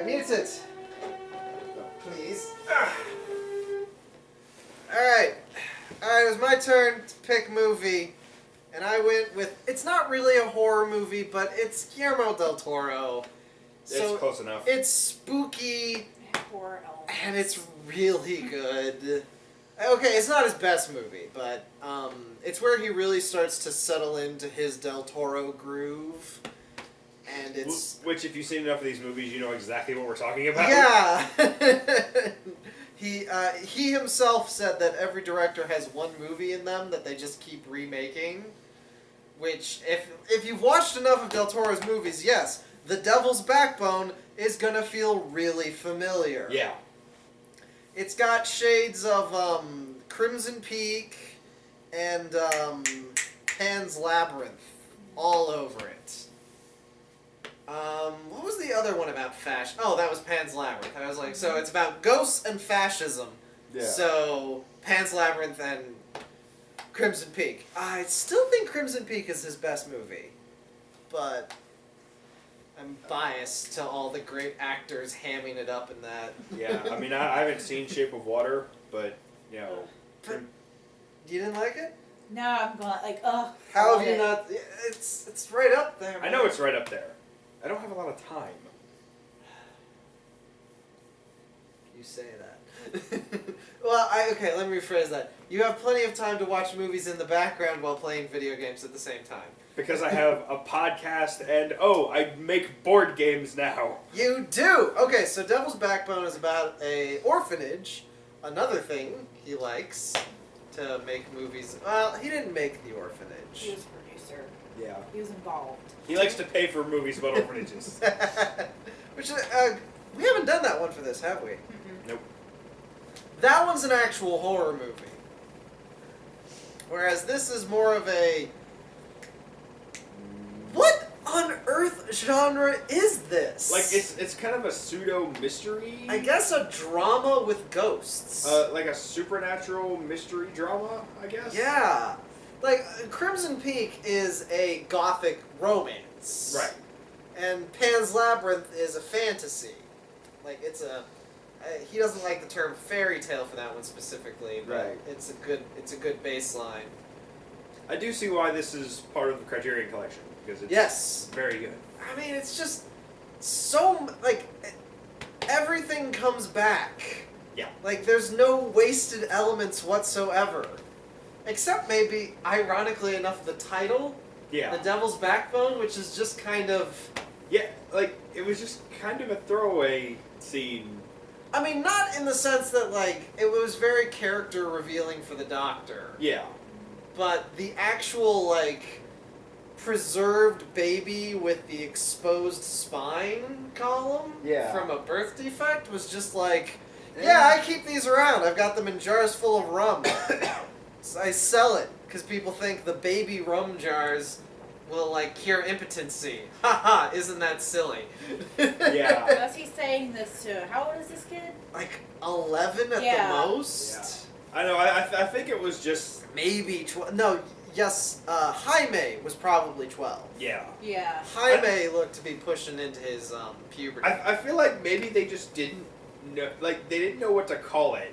Mute it. Please. Alright. Alright, it was my turn to pick movie. And I went with, it's not really a horror movie, but it's Guillermo del Toro. It's close enough. It's spooky. Horror elements. And it's really good. Okay, it's not his best movie, but it's where he really starts to settle into his Del Toro groove. And it's... Which, if you've seen enough of these movies, you know exactly what we're talking about. Yeah! He himself said that every director has one movie in them that they just keep remaking. Which, if you've watched enough of Del Toro's movies, yes, The Devil's Backbone is gonna feel really familiar. Yeah. It's got shades of Crimson Peak and Pan's Labyrinth all over it. What was the other one about fashion? Oh, that was Pan's Labyrinth. I was like, so it's about ghosts and fascism. Yeah. So, Pan's Labyrinth and Crimson Peak. I still think Crimson Peak is his best movie. But I'm biased to all the great actors hamming it up in that. Yeah, I mean, I haven't seen Shape of Water, but, you know. But you didn't like it? No, I'm going like, ugh. How have you not? It's right up there. Man. I know it's right up there. I don't have a lot of time. You say that. Well, okay, let me rephrase that. You have plenty of time to watch movies in the background while playing video games at the same time. Because I have a podcast and, I make board games now. You do! Okay, so Devil's Backbone is about a orphanage. Another thing he likes to make movies. Well, he didn't make the orphanage. He was a producer. Yeah. He was involved. He likes to pay for movies about orphanages. Which, we haven't done that one for this, have we? Mm-mm. Nope. That one's an actual horror movie. Whereas this is more of a... What on earth genre is this? Like, it's kind of a pseudo-mystery? I guess a drama with ghosts. Like a supernatural mystery drama, I guess? Yeah. Like, Crimson Peak is a gothic romance. Right. And Pan's Labyrinth is a fantasy. Like, it's a... he doesn't like the term fairy tale for that one specifically, but Right. it's a good baseline. I do see why this is part of the Criterion Collection, because it's Yes. very good. I mean, it's just so, like, everything comes back. Yeah. Like, there's no wasted elements whatsoever. Except maybe, ironically enough, the title, Yeah. The Devil's Backbone, which is just kind of... Yeah, like, it was just kind of a throwaway scene. I mean, not in the sense that, like, it was very character revealing for the Doctor. Yeah. But the actual, like, preserved baby with the exposed spine column from a birth defect was just like, yeah, I keep these around. I've got them in jars full of rum. So I sell it because people think the baby rum jars will, like, cure impotency. Haha, isn't that silly? Yeah. Was he saying this to, how old is this kid? Like 11 at the most? Yeah. I know, I think it was just... Maybe 12. No, yes, Jaime was probably 12. Yeah. Yeah. Jaime looked to be pushing into his puberty. I feel like maybe they just didn't know, like, they didn't know what to call it.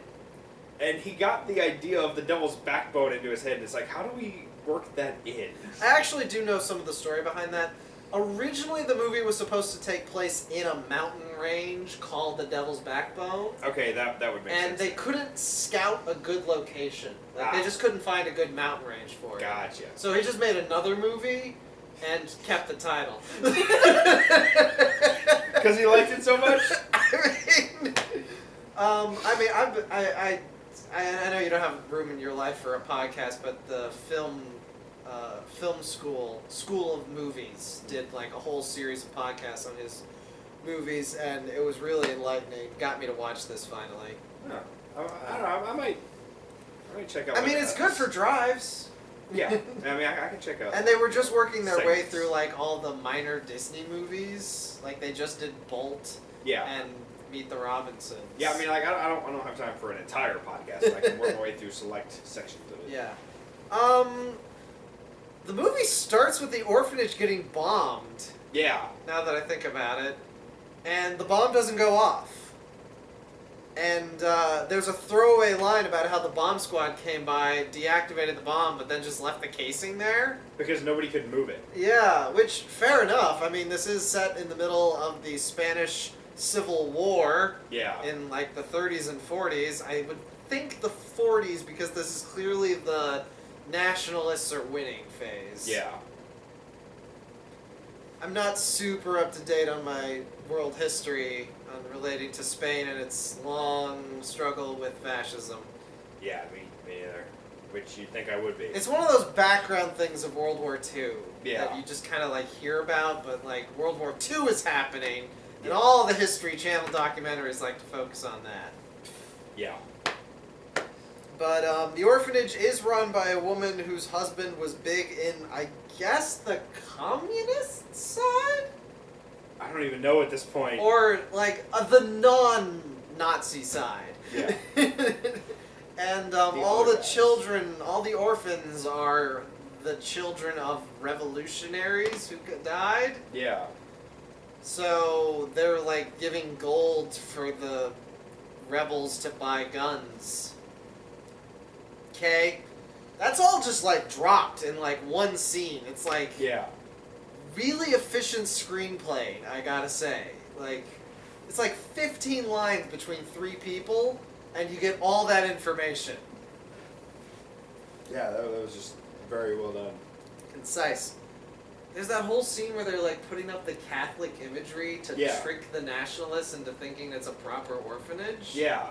And he got the idea of the Devil's Backbone into his head, and it's like, how do we work that in? I actually do know some of the story behind that. Originally, the movie was supposed to take place in a mountain range called the Devil's Backbone. Okay, that would make sense. And they couldn't scout a good location. Like, they just couldn't find a good mountain range for it. Gotcha. So he just made another movie and kept the title. Because he liked it so much? I know you don't have room in your life for a podcast, but the film school of movies did like a whole series of podcasts on his movies, and it was really enlightening. Got me to watch this finally. No, I don't know. I might check out. I mean, it's good for drives. Yeah, I mean, I can check out. And they were just working their way segments through like all the minor Disney movies. Like they just did Bolt. Yeah. And Meet the Robinsons. Yeah, I mean, like I don't have time for an entire podcast, but I can work my way through select sections of it. Yeah. The movie starts with the orphanage getting bombed. Yeah. Now that I think about it. and the bomb doesn't go off. And there's a throwaway line about how the bomb squad came by, deactivated the bomb, but then just left the casing there. Because nobody could move it. Yeah, which, fair enough. I mean, this is set in the middle of the Spanish Civil War. Yeah. In, like, the 30s and 40s. I would think the 40s, because this is clearly the nationalists are winning phase. Yeah. I'm not super up to date on my world history relating to Spain and its long struggle with fascism. Yeah, me either. Which you'd think I would be. It's one of those background things of World War II that you just kind of like hear about, but like World War II is happening, and all the History Channel documentaries like to focus on that. Yeah. But the orphanage is run by a woman whose husband was big in, I guess, the communist side? I don't even know at this point. Or, like, the non-Nazi side. Yeah. And all the children, all the orphans are the children of revolutionaries who died. Yeah. So they're, like, giving gold for the rebels to buy guns. Okay? That's all just, like, dropped in, like, one scene. It's like... Yeah. Really efficient screenplay, I gotta say. Like, it's like 15 lines between 3 people, and you get all that information. Yeah, that was just very well done. Concise. There's that whole scene where they're like putting up the Catholic imagery to trick the nationalists into thinking it's a proper orphanage. Yeah.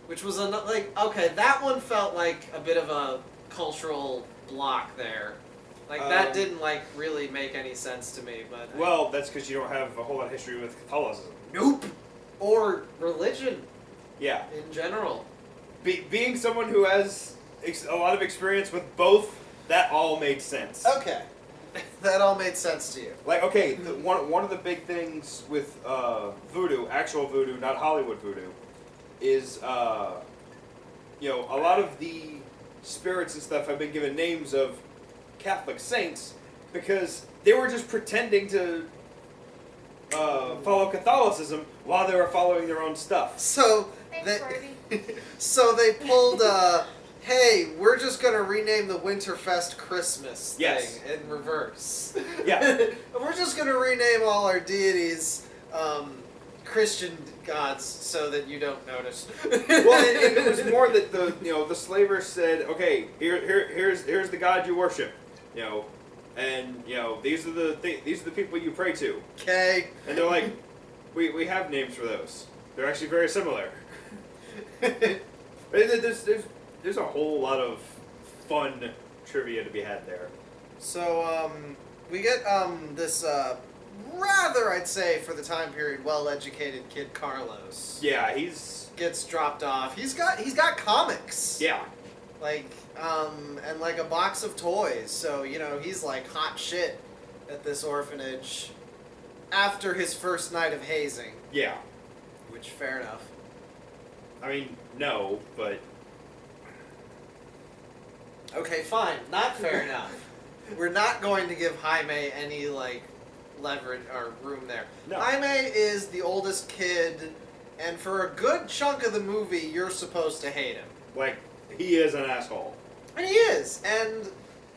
Which was okay, that one felt like a bit of a cultural block there. Like, that didn't, like, really make any sense to me, but... Well, that's because you don't have a whole lot of history with Catholicism. Nope! Or religion. Yeah. In general. Being someone who has a lot of experience with both, that all made sense. Okay. That all made sense to you. Like, okay, one of the big things with voodoo, actual voodoo, not Hollywood voodoo, is, you know, a lot of the spirits and stuff have been given names of Catholic saints because they were just pretending to follow Catholicism while they were following their own stuff. So they pulled hey, we're just gonna rename the Winterfest Christmas thing in reverse. Yeah. We're just gonna rename all our deities Christian gods so that you don't notice. Well, it was more that the slavers said, okay, here's the god you worship. You know, and these are the people you pray to. Okay. And they're like, we have names for those. They're actually very similar. There's a whole lot of fun trivia to be had there. So we get this rather, I'd say, for the time period, well-educated kid Carlos. Yeah, he's gets dropped off. He's got comics. Yeah. Like, and like a box of toys. So, he's like hot shit at this orphanage after his first night of hazing. Yeah. Which, fair enough. I mean, no, but... Okay, fine. Not fair enough. We're not going to give Jaime any, like, leverage or room there. No. Jaime is the oldest kid, and for a good chunk of the movie, you're supposed to hate him. Like, he is an asshole. And he is, and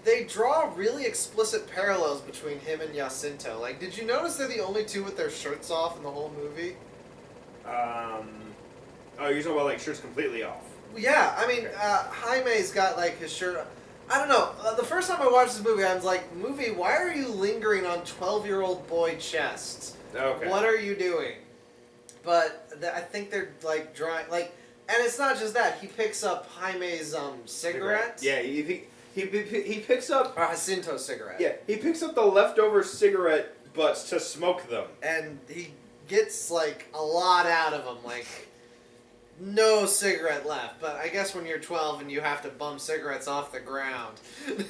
they draw really explicit parallels between him and Jacinto. Like, did you notice they're the only two with their shirts off in the whole movie? Oh, you're talking about, like, shirts completely off. Yeah, I mean, Jaime's got, like, his shirt... I don't know. The first time I watched this movie, I was like, movie, why are you lingering on 12-year-old boy chests? Okay. What are you doing? But I think they're, like, drawing... Like, and it's not just that. He picks up Jaime's, cigarette. Yeah, he picks up... Jacinto's cigarette. Yeah, he picks up the leftover cigarette butts to smoke them. And he gets, like, a lot out of them, like... No cigarette left, but I guess when you're 12 and you have to bum cigarettes off the ground.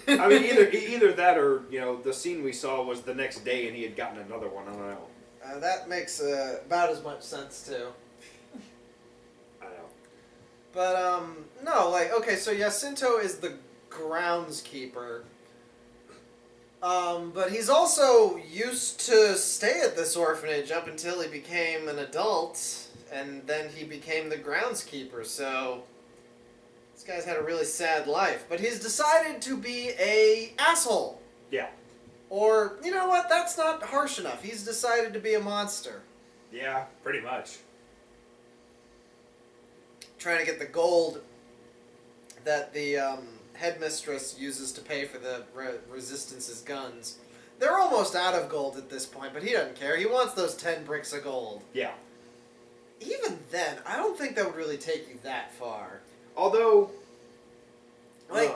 I mean, either that or, the scene we saw was the next day and he had gotten another one. I don't know. That makes about as much sense, too. I know. But, no, like, okay, so Jacinto is the groundskeeper. But he's also used to stay at this orphanage up until he became an adult, and then he became the groundskeeper, so this guy's had a really sad life. But he's decided to be a asshole. Yeah. Or, you know what, that's not harsh enough. He's decided to be a monster. Yeah, pretty much. Trying to get the gold that the headmistress uses to pay for the Resistance's guns. They're almost out of gold at this point, but he doesn't care. He wants those 10 bricks of gold. Yeah. Even then, I don't think that would really take you that far. Although... Like,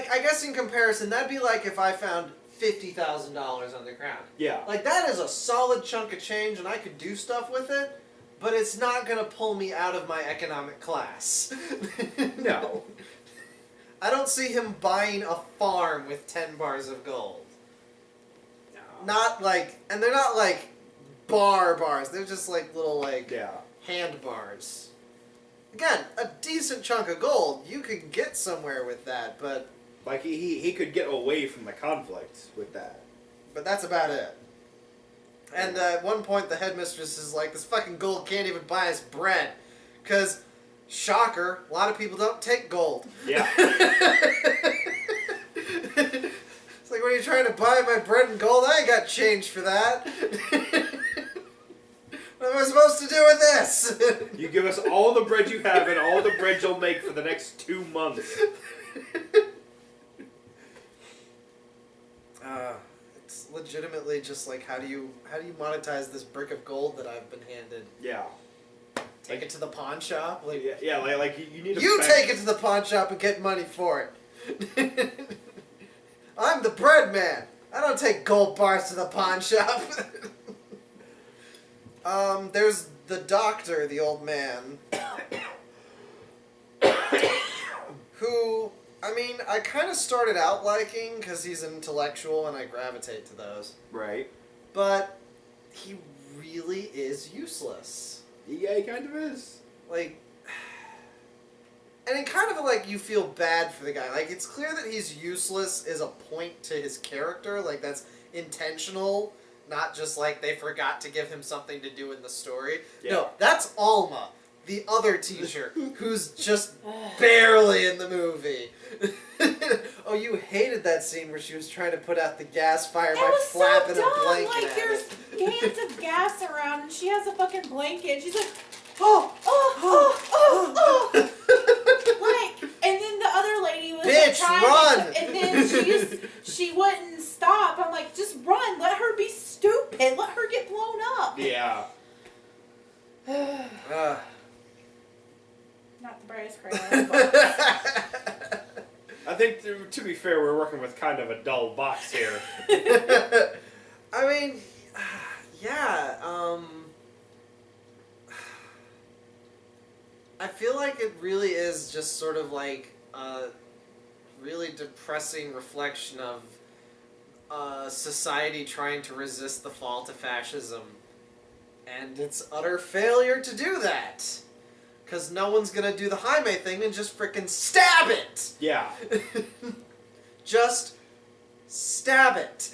I guess in comparison, that'd be like if I found $50,000 on the ground. Yeah. Like, that is a solid chunk of change, and I could do stuff with it, but it's not going to pull me out of my economic class. No. I don't see him buying a farm with 10 bars of gold. No. Not like, and they're not like bars, they're just like little like hand bars. Again, a decent chunk of gold, you could get somewhere with that, but... Like, he could get away from the conflict with that. But that's about it. And at one point, the headmistress is like, this fucking gold can't even buy us bread. Because, shocker, a lot of people don't take gold. Yeah. It's like, what are you trying to buy my bread and gold? I ain't got change for that. What am I supposed to do with this? You give us all the bread you have and all the bread you'll make for the next 2 months. It's legitimately just like, how do you monetize this brick of gold that I've been handed? Yeah. Take it to the pawn shop? Like, like you need to... You take it to the pawn shop and get money for it. I'm the bread man. I don't take gold bars to the pawn shop. There's the doctor, the old man, who, I mean, I kind of started out liking because he's an intellectual and I gravitate to those. Right. But he really is useless. Yeah, he kind of is. Like, and it kind of like you feel bad for the guy. Like, it's clear that he's useless is a point to his character. Like, that's intentional. Not just like they forgot to give him something to do in the story. Yeah. No, that's Alma, the other teacher, who's just barely in the movie. Oh, you hated that scene where she was trying to put out the gas fire by flapping a blanket like, at there's it. cans of gas around, and she has a fucking blanket. She's like, like, and then the other lady was Bitch, like, run! and then she wouldn't stop. I'm like, just run. Let her be stupid. Let her get blown up. Yeah. Not the brightest crayon. But... I think, to be fair, we're working with kind of a dull box here. I mean, yeah, I feel like it really is just sort of like a really depressing reflection of society trying to resist the fall to fascism. And its utter failure to do that. Because no one's going to do the Jaime thing and just frickin' stab it! Yeah. Just stab it.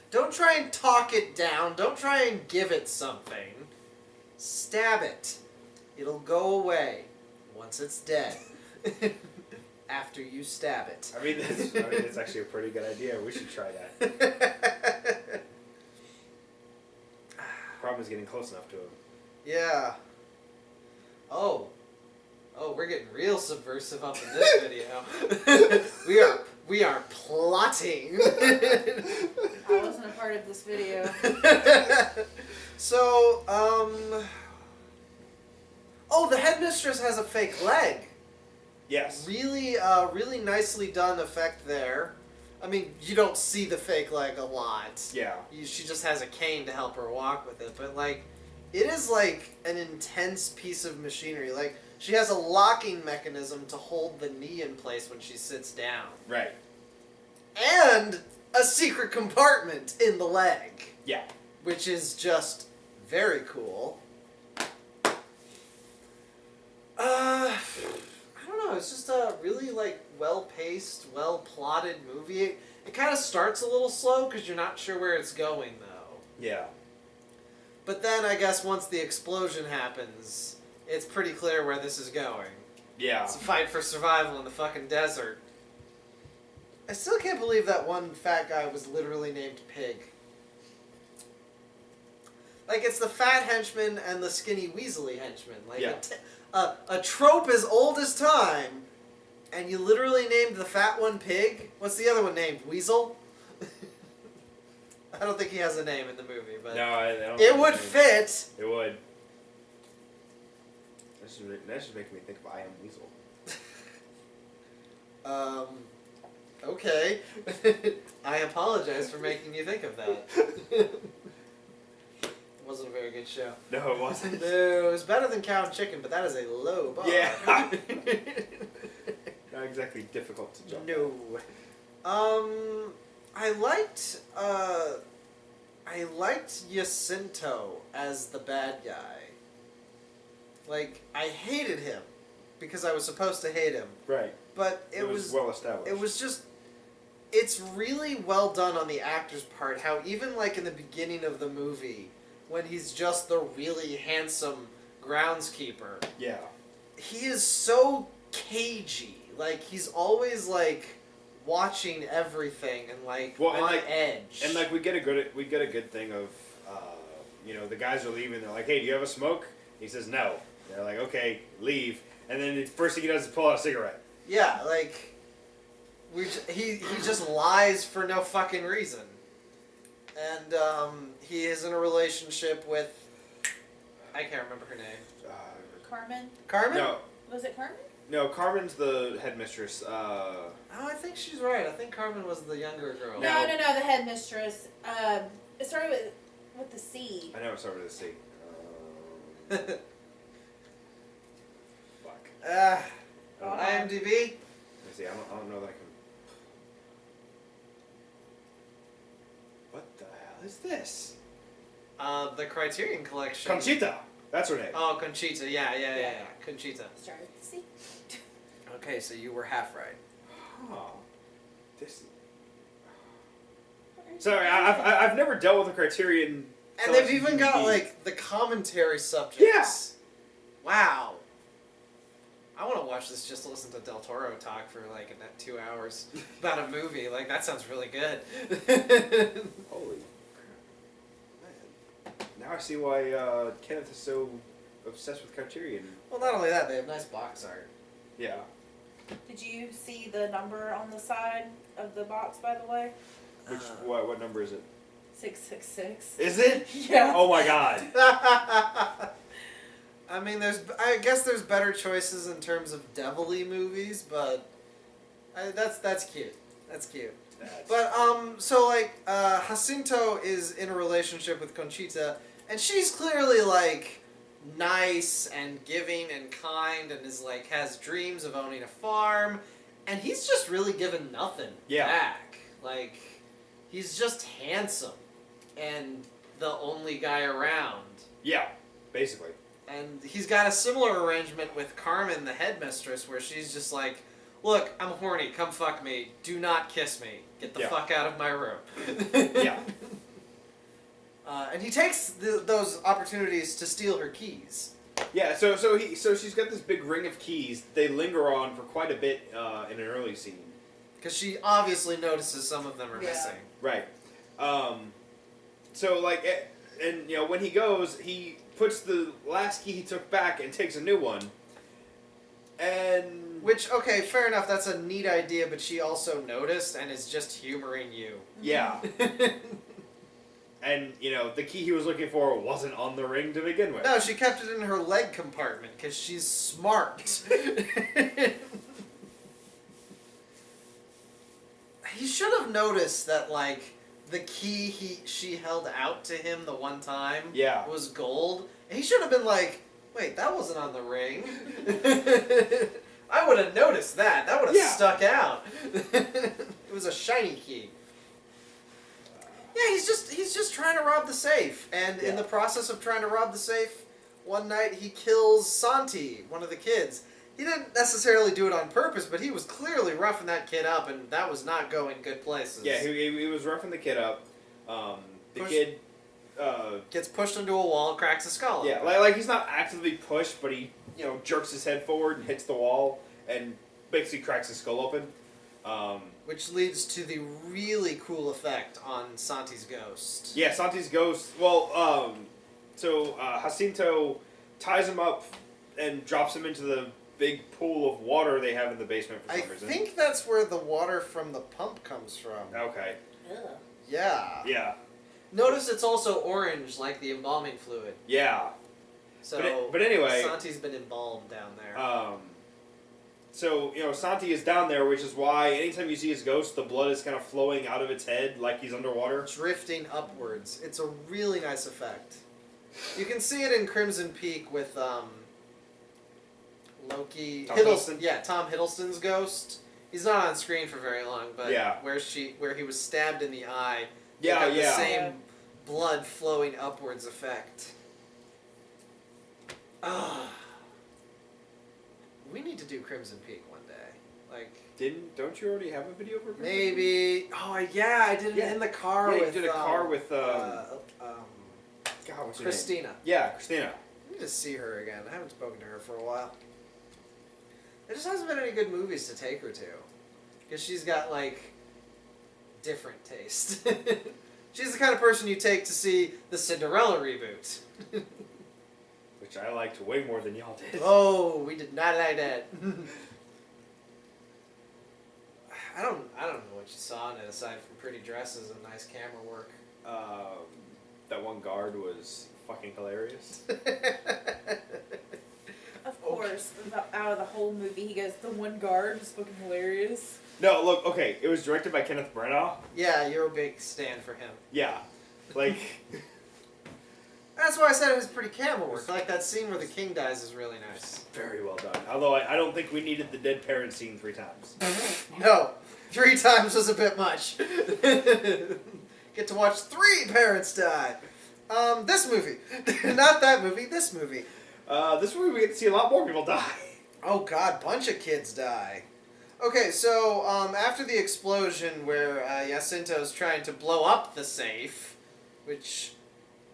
Don't try and talk it down. Don't try and give it something. Stab it. It'll go away once it's dead. After you stab it. I mean, that's actually a pretty good idea. We should try that. Problem is getting close enough to him. Yeah. Oh, we're getting real subversive up in this video. we are plotting. I wasn't a part of this video. So, oh, the headmistress has a fake leg. Yes. Really, really nicely done effect there. I mean, you don't see the fake leg a lot. Yeah. She just has a cane to help her walk with it, but like, it is like an intense piece of machinery. Like, she has a locking mechanism to hold the knee in place when she sits down. Right. And a secret compartment in the leg. Yeah. Which is just very cool. I don't know, it's just a really, like, well-paced, well-plotted movie. It kind of starts a little slow because you're not sure where it's going, though. Yeah. But then I guess once the explosion happens, it's pretty clear where this is going. Yeah. It's a fight for survival in the fucking desert. I still can't believe that one fat guy was literally named Pig. Like, it's the fat henchman and the skinny weaselly henchman. Like, yeah. A trope as old as time, and you literally named the fat one Pig? What's the other one named? Weasel? I don't think he has a name in the movie, but no, I don't it would fit. It would. That should make me think of I Am Weasel. Okay. I apologize for making you think of that. It wasn't a very good show. No, it wasn't. No, it was better than Cow and Chicken, but that is a low bar. Yeah. Not exactly difficult to jump. No. I liked Jacinto as the bad guy. Like, I hated him because I was supposed to hate him. Right. But it was well established. It was just, it's really well done on the actor's part, how even like in the beginning of the movie, when he's just the really handsome groundskeeper. Yeah. He is so cagey. Like, he's always like watching everything and like on edge. And like we get a good thing of the guys are leaving, they're like, "Hey, do you have a smoke?" He says no. They're like, "Okay, leave." And then the first thing he does is pull out a cigarette. Yeah, like he just lies for no fucking reason. And he is in a relationship with, I can't remember her name. Carmen? Carmen? No. Was it Carmen? No, Carmen's the headmistress. Oh, I think she's right. I think Carmen was the younger girl. No, the headmistress. It started with the C. I know it started with a C. Fuck. IMDb? Let me see. I don't know that I can. What the hell is this? The Criterion Collection. Conchita. That's her name. Oh, Conchita. Yeah. Conchita. Started with the C. Okay, so you were half right. Huh. This. Sorry, I've never dealt with a Criterion. And they've even got like the commentary subjects. Yeah. Wow. I want to watch this just to listen to Del Toro talk for like 2 hours about a movie. Like, that sounds really good. Holy crap. Man. Now I see why Kenneth is so obsessed with Criterion. Well, not only that, they have nice box art. Yeah. Did you see the number on the side of the box, by the way? What number is it? 666. Is it? Yeah. Oh my god. I mean, I guess there's better choices in terms of devilly movies, but that's cute. That's cute. But so like Jacinto is in a relationship with Conchita, and she's clearly like nice and giving and kind, and is like has dreams of owning a farm, and he's just really given nothing back. Like, he's just handsome and the only guy around. Yeah, basically. And he's got a similar arrangement with Carmen, the headmistress, where she's just like, "Look, I'm horny. Come fuck me. Do not kiss me. Get the fuck out of my room." Yeah. And he takes those opportunities to steal her keys. Yeah. So she's got this big ring of keys. They linger on for quite a bit in an early scene. Because she obviously notices some of them are missing. Right. So like, and when he goes, he puts the last key he took back and takes a new one. And which, okay, fair enough, that's a neat idea, but she also noticed and is just humoring you. Yeah. And, the key he was looking for wasn't on the ring to begin with. No, she kept it in her leg compartment because she's smart. He should have noticed that, like, the key she held out to him the one time was gold. And he should have been like, wait, that wasn't on the ring. I would have noticed that. That would have stuck out. It was a shiny key. Yeah, he's just trying to rob the safe. And in the process of trying to rob the safe, one night he kills Santi, one of the kids. he didn't necessarily do it on purpose, but he was clearly roughing that kid up, and that was not going good places. Yeah, he was roughing the kid up. The kid gets pushed into a wall, cracks his skull. Yeah, like he's not actively pushed, but he jerks his head forward and hits the wall and basically cracks his skull open. Which leads to the really cool effect on Santi's ghost. Yeah, Santi's ghost. Well, so Jacinto ties him up and drops him into the big pool of water they have in the basement for some reason. I think that's where the water from the pump comes from. Okay. Yeah. Yeah. Notice it's also orange, like the embalming fluid. Yeah. So, but anyway, Santi's been embalmed down there. So, Santi is down there, which is why anytime you see his ghost, the blood is kind of flowing out of its head like he's underwater. Drifting upwards. It's a really nice effect. You can see it in Crimson Peak with Loki. Tom Hiddleston? Yeah, Tom Hiddleston's ghost. He's not on screen for very long, but yeah. where he was stabbed in the eye. Yeah, The same blood flowing upwards effect. We need to do Crimson Peak one day. Don't you already have a video for Crimson Maybe. Peak? Oh yeah, I did it in the car with. Yeah, you did a car with what's her Christina. name? Yeah, Christina. I need to see her again. I haven't spoken to her for a while. There just hasn't been any good movies to take her to, because she's got different taste. She's the kind of person you take to see the Cinderella reboot. Which I liked way more than y'all did. Oh, we did not like that. I don't know what you saw in it aside from pretty dresses and nice camera work. That one guard was fucking hilarious. Of course, out of the whole movie, he goes, the one guard was fucking hilarious. No, look, okay, it was directed by Kenneth Branagh. Yeah, you're a big stand for him. Yeah, That's why I said it was pretty camera work. Like that scene where the king dies is really nice. Very well done. Although I don't think we needed the dead parent scene 3 times. No, 3 times was a bit much. Get to watch 3 parents die. This movie. Not that movie, this movie. This movie we get to see a lot more people die. Oh god, bunch of kids die. Okay, so after the explosion where Jacinto's trying to blow up the safe, which,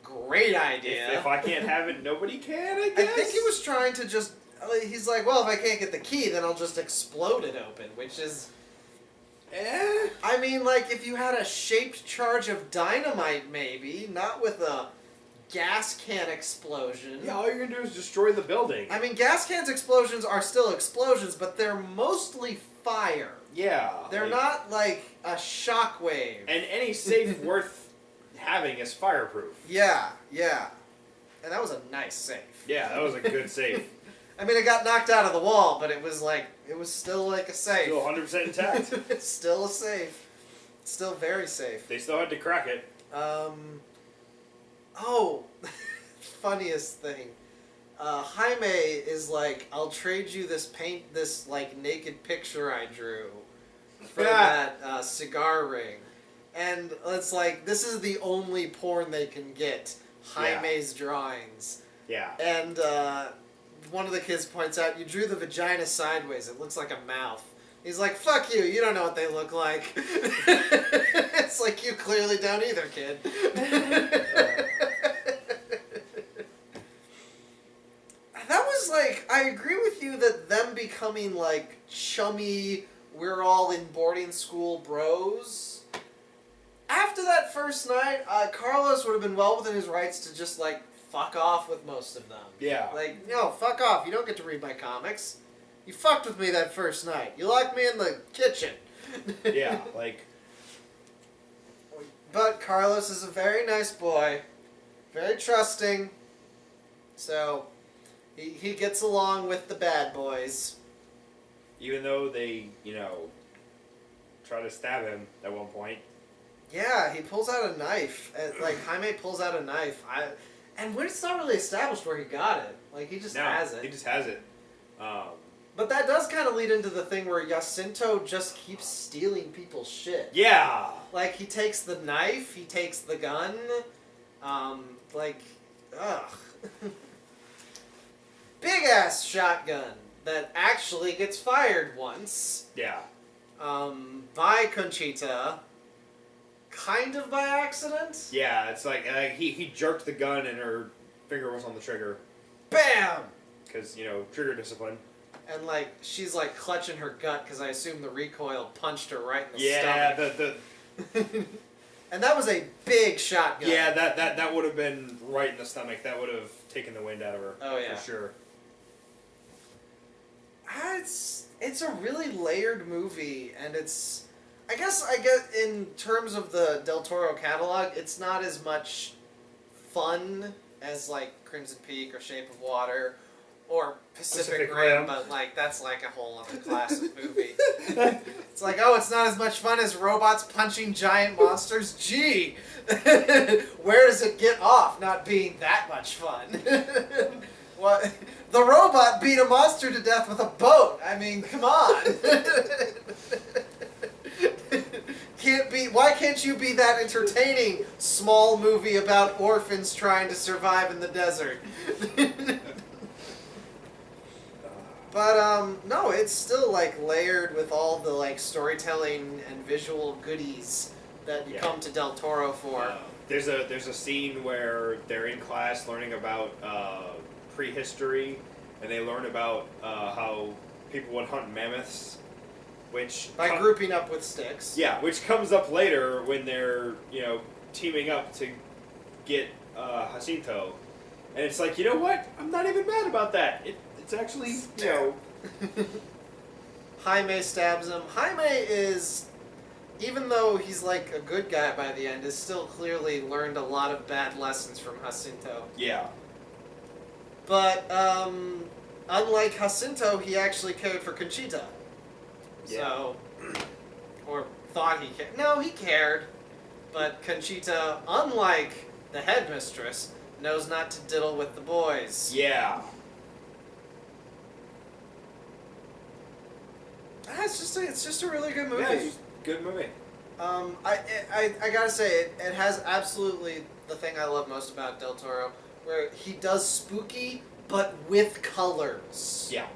great idea. If I can't have it, nobody can, I guess? I think he was trying to just, he's like, well, if I can't get the key, then I'll just explode it open, which is... I mean, if you had a shaped charge of dynamite, maybe, not with a gas can explosion. Yeah, all you're gonna do is destroy the building. I mean, gas cans explosions are still explosions, but they're mostly fire. Yeah. They're not a shockwave. And any safe worth having is fireproof. Yeah. And that was a nice safe. Yeah, that was a good safe. I mean, it got knocked out of the wall, but it was still a safe. Still 100% intact. It's still a safe. It's still very safe. They still had to crack it. Oh, funniest thing. Jaime is like, I'll trade you this naked picture I drew for that cigar ring. And it's this is the only porn they can get. Jaime's drawings. Yeah. And one of the kids points out, you drew the vagina sideways. It looks like a mouth. He's like, fuck you. You don't know what they look like. It's like, you clearly don't either, kid. That was I agree with you that them becoming chummy, we're all in boarding school bros. After that first night, Carlos would have been well within his rights to just fuck off with most of them. Yeah. No, fuck off. You don't get to read my comics. You fucked with me that first night. You locked me in the kitchen. Yeah, But Carlos is a very nice boy. Very trusting. So, he gets along with the bad boys. Even though they, try to stab him at one point. Yeah, he pulls out a knife. Jaime pulls out a knife. And it's not really established where he got it. He just has it. He just has it. But that does kind of lead into the thing where Jacinto just keeps stealing people's shit. Yeah! He takes the knife, he takes the gun, ugh. Big ass shotgun. that actually gets fired once. Yeah. By Conchita, kind of by accident. Yeah, it's like he jerked the gun and her finger was on the trigger. Bam! Because, trigger discipline. And, like, she's, like, clutching her gut because I assume the recoil punched her right in the stomach. Yeah, and that was a big shotgun. Yeah, that would have been right in the stomach. That would have taken the wind out of her. Oh, yeah. For sure. It's a really layered movie, and I guess in terms of the Del Toro catalog, it's not as much fun as, like, Crimson Peak or Shape of Water or Pacific Rim, but, like, that's, like, a whole other class of movie. It's like, oh, it's not as much fun as robots punching giant monsters? Gee! Where does it get off not being that much fun? What? The robot beat a monster to death with a boat! I mean, come on! Why can't you be that entertaining small movie about orphans trying to survive in the desert? But, no, it's still, like, layered with all the, like, storytelling and visual goodies that you come to Del Toro for. There's a scene where they're in class learning about prehistory, and they learn about how people would hunt mammoths, which... By grouping up with sticks. Yeah, which comes up later when they're, teaming up to get Jacinto. And it's like, you know what? I'm not even mad about that. It's actually, Jaime stabs him. Jaime is, even though he's like a good guy by the end, is still clearly learned a lot of bad lessons from Jacinto. Yeah. But, unlike Jacinto, he actually cared for Conchita. Yeah. So, or thought he cared. No, he cared. But Conchita, unlike the headmistress, knows not to diddle with the boys. Yeah. It's just a really good movie. Yeah, it's a good movie. I gotta say, it has absolutely the thing I love most about Del Toro, where he does spooky, but with colors. Yeah.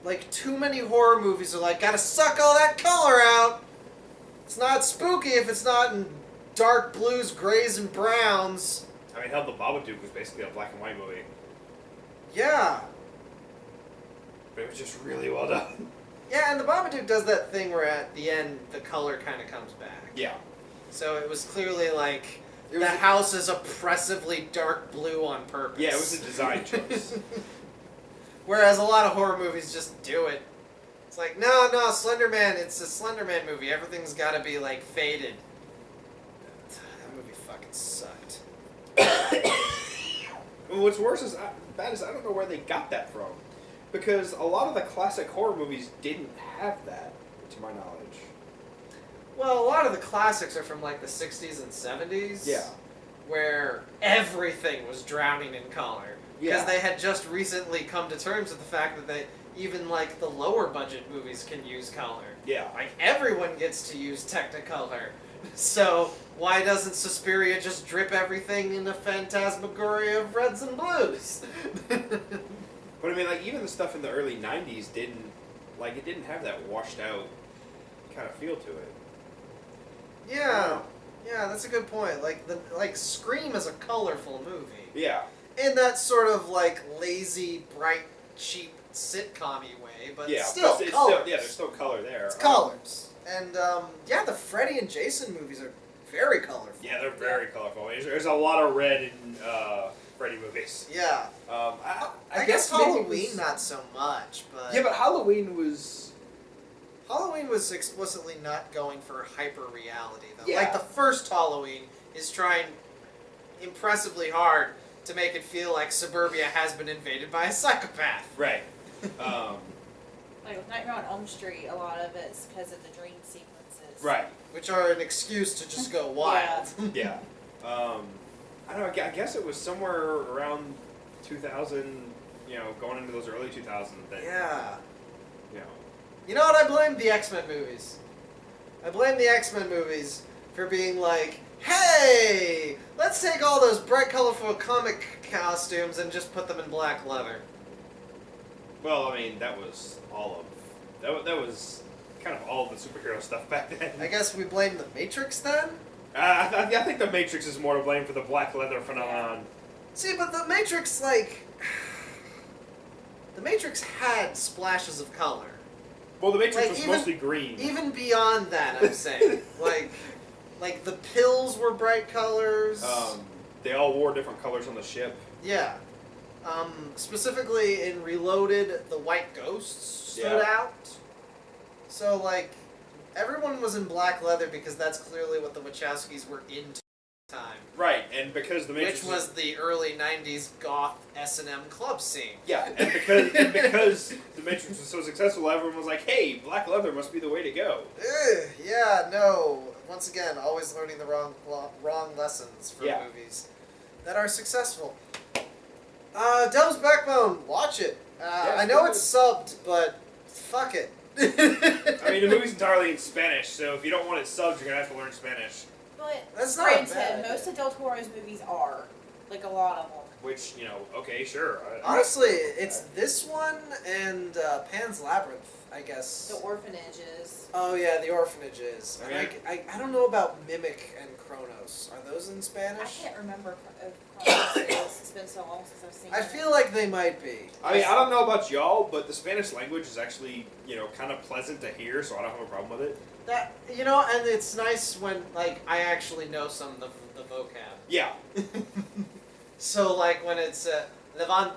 Like, too many horror movies are like, gotta suck all that color out! It's not spooky if it's not in dark blues, grays, and browns. I mean, hell, The Babadook was basically a black and white movie. Yeah. But it was just really well done. Yeah, and The Babadook does that thing where at the end, the color kind of comes back. Yeah. So it was clearly like, the house is oppressively dark blue on purpose. Yeah, it was a design choice. Whereas a lot of horror movies just do it. It's like, no, Slender Man, it's a Slender Man movie. Everything's got to be, like, faded. That movie fucking sucked. Well, what's worse is, bad is I don't know where they got that from. Because a lot of the classic horror movies didn't have that, to my knowledge. Well, a lot of the classics are from, like, the 60s and 70s. Yeah. Where everything was drowning in color. Because they had just recently come to terms with the fact that even, like, the lower budget movies can use color. Yeah. Like, everyone gets to use Technicolor. So, why doesn't Suspiria just drip everything in a phantasmagoria of reds and blues? But I mean, like, even the stuff in the early 90s didn't have that washed out kind of feel to it. Yeah. Yeah, that's a good point. Like Scream is a colorful movie. Yeah. In that sort of, like, lazy, bright, cheap, sitcom-y way, but yeah, still it's colors. There's still color there. It's colors. And, the Freddy and Jason movies are very colorful. Yeah, they're very colorful. There's a lot of red in Freddy movies. Yeah. I guess Halloween not so much, but... Yeah, but Halloween was explicitly not going for hyper-reality, though. Yeah. Like, the first Halloween is trying impressively hard to make it feel like suburbia has been invaded by a psychopath. Right. Like with Nightmare on Elm Street, a lot of it's because of the dream sequences. Right. Which are an excuse to just go wild. Yeah. I don't know, I guess it was somewhere around 2000, going into those early 2000s that... Yeah. You know. You know what I blame? The X-Men movies. I blame the X-Men movies for being like, hey, let's take all those bright, colorful comic costumes and just put them in black leather. Well, I mean, that was all of that was kind of all of the superhero stuff back then. I guess we blame the Matrix then? I think the Matrix is more to blame for the black leather phenomenon. See, but the Matrix, like... The Matrix had splashes of color. Well, the Matrix Like, was mostly green. Even beyond that, I'm saying. Like, the pills were bright colors. They all wore different colors on the ship. Yeah. Specifically in Reloaded, the white ghosts stood out. So, like, everyone was in black leather because that's clearly what the Wachowskis were into at the time. Right, and because the Matrix... Which was the early 90s goth S&M club scene. Yeah, and because the Matrix was so successful, everyone was like, hey, black leather must be the way to go. Yeah, no. Once again, always learning the wrong lessons for movies that are successful. Devil's Backbone, watch it. I know it's subbed, but fuck it. I mean, the movie's entirely in Spanish, so if you don't want it subbed, you're going to have to learn Spanish. But that's not granted, bad. most of Del Toro's movies are. Like, a lot of them. Which, okay, sure. Honestly, it's this one and Pan's Labyrinth, I guess. The Orphanages. Oh, yeah, the Orphanages. Okay. And I don't know about Mimic and Kronos. Are those in Spanish? I can't remember if Kronos is. It's been so long since I've seen it. I feel like they might be. I mean, I don't know about y'all, but the Spanish language is actually, kind of pleasant to hear, so I don't have a problem with it. That and it's nice when, like, I actually know some of the vocab. Yeah. So, like, when it's levante,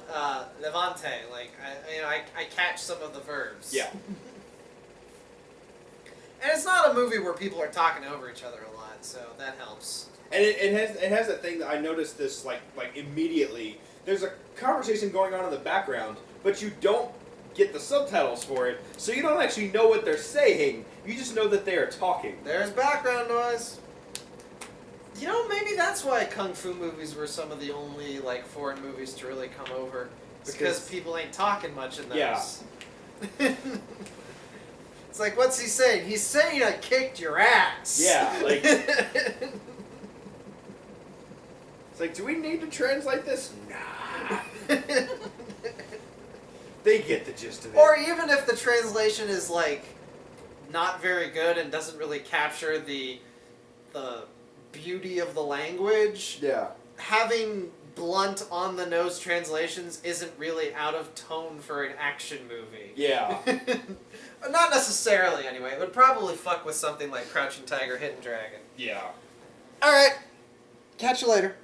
like, I catch some of the verbs. Yeah. And it's not a movie where people are talking over each other a lot, so that helps. And it has that thing that I noticed this, like immediately. There's a conversation going on in the background, but you don't get the subtitles for it, so you don't actually know what they're saying. You just know that they are talking. There's background noise. Maybe that's why kung fu movies were some of the only, like, foreign movies to really come over. Because people ain't talking much in those. Yeah. It's like, what's he saying? He's saying I kicked your ass. Yeah, like... It's like, do we need to translate this? Nah. They get the gist of it. Or even if the translation is, like, not very good and doesn't really capture the beauty of the language. Yeah. Having blunt, on-the-nose translations isn't really out of tone for an action movie. Yeah. Not necessarily, anyway. It would probably fuck with something like Crouching Tiger, Hidden Dragon. Yeah. Alright. Catch you later.